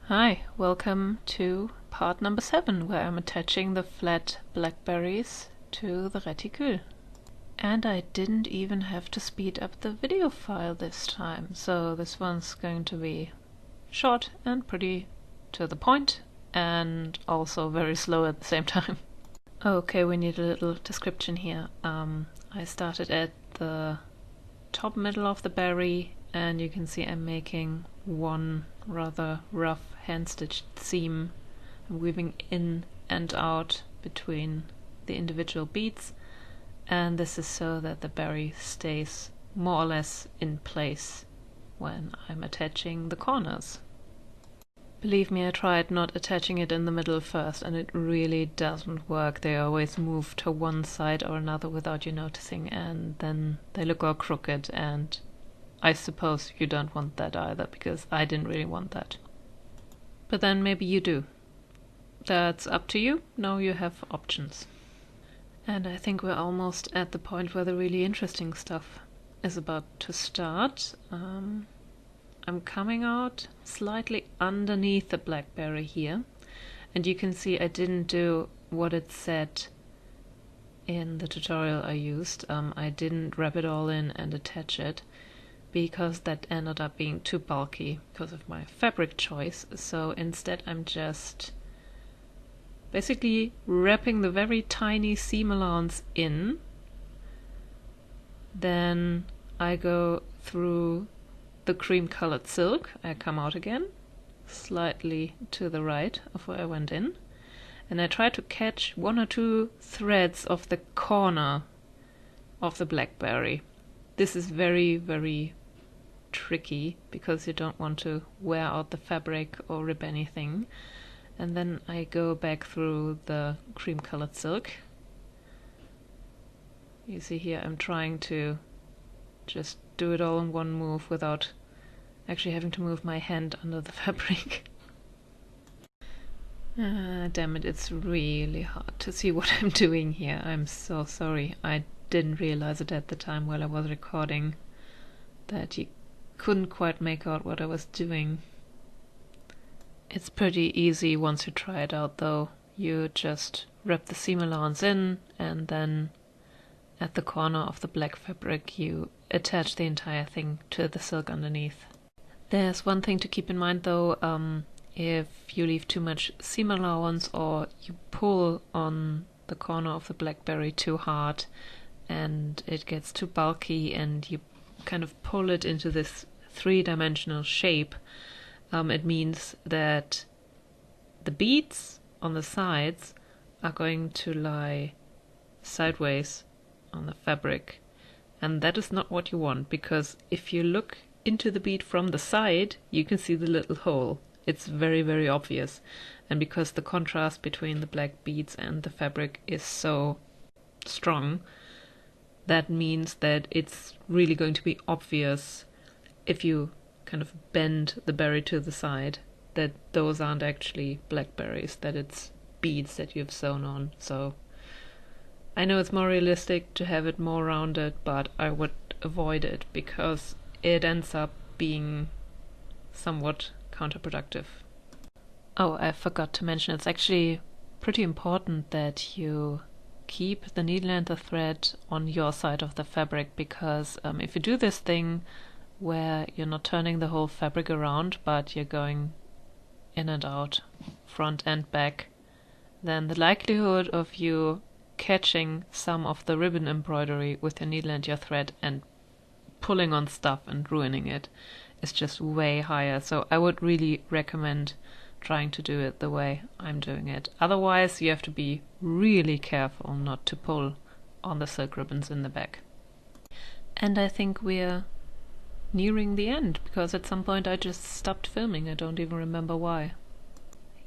Hi, welcome to part number 7, where I'm attaching the flat Blackberries to the Reticule. And I didn't even have to speed up the video file this time, so this one's going to be short and pretty to the point, and also very slow at the same time. Okay, we need a little description here. I started at the top middle of the berry, and you can see I'm making one rather rough hand-stitched seam. I'm weaving in and out between the individual beads, and this is so that the berry stays more or less in place when I'm attaching the corners. Believe me, I tried not attaching it in the middle first, and it really doesn't work. They always move to one side or another without you noticing, and then they look all crooked, and I suppose you don't want that either, because I didn't really want that. But then maybe you do. That's up to you. Now you have options. And I think we're almost at the point where the really interesting stuff is about to start. I'm coming out slightly underneath the Blackberry here, and you can see I didn't do what it said in the tutorial I used. I didn't wrap it all in and attach it, because that ended up being too bulky because of my fabric choice. So instead I'm just basically wrapping the very tiny seam allowance in. Then I go through the cream colored silk. I come out again, slightly to the right of where I went in, and I try to catch one or two threads of the corner of the Blackberry. This is very, very tricky because you don't want to wear out the fabric or rip anything. And then I go back through the cream colored silk. You see here I'm trying to just do it all in one move without actually having to move my hand under the fabric. Damn it, it's really hard to see what I'm doing here. I'm so sorry. I didn't realize it at the time while I was recording that you couldn't quite make out what I was doing. It's pretty easy once you try it out though. You just wrap the seam allowance in, and then at the corner of the black fabric you attach the entire thing to the silk underneath. There's one thing to keep in mind though. If you leave too much seam allowance or you pull on the corner of the Blackberry too hard and it gets too bulky and you kind of pull it into this three-dimensional shape, it means that the beads on the sides are going to lie sideways on the fabric, and that is not what you want, because if you look into the bead from the side you can see the little hole. It's very, very obvious, and because the contrast between the black beads and the fabric is so strong, that means that it's really going to be obvious if you kind of bend the berry to the side that those aren't actually blackberries, that it's beads that you've sewn on. So I know it's more realistic to have it more rounded, but I would avoid it because it ends up being somewhat counterproductive. Oh, I forgot to mention, it's actually pretty important that you keep the needle and the thread on your side of the fabric, because if you do this thing where you're not turning the whole fabric around but you're going in and out, front and back, then the likelihood of you catching some of the ribbon embroidery with your needle and your thread and pulling on stuff and ruining it is just way higher. So I would really recommend trying to do it the way I'm doing it. Otherwise you have to be really careful not to pull on the silk ribbons in the back. And I think we're nearing the end, because at some point I just stopped filming. I don't even remember why.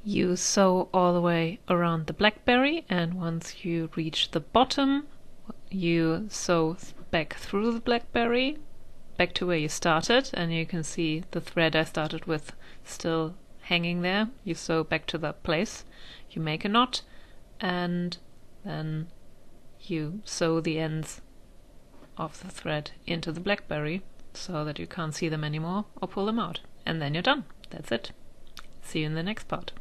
You sew all the way around the Blackberry, and once you reach the bottom you sew back through the Blackberry back to where you started, and you can see the thread I started with still hanging there. You sew back to that place, you make a knot, and then you sew the ends of the thread into the Blackberry so that you can't see them anymore or pull them out, and then you're done. That's it. See you in the next part.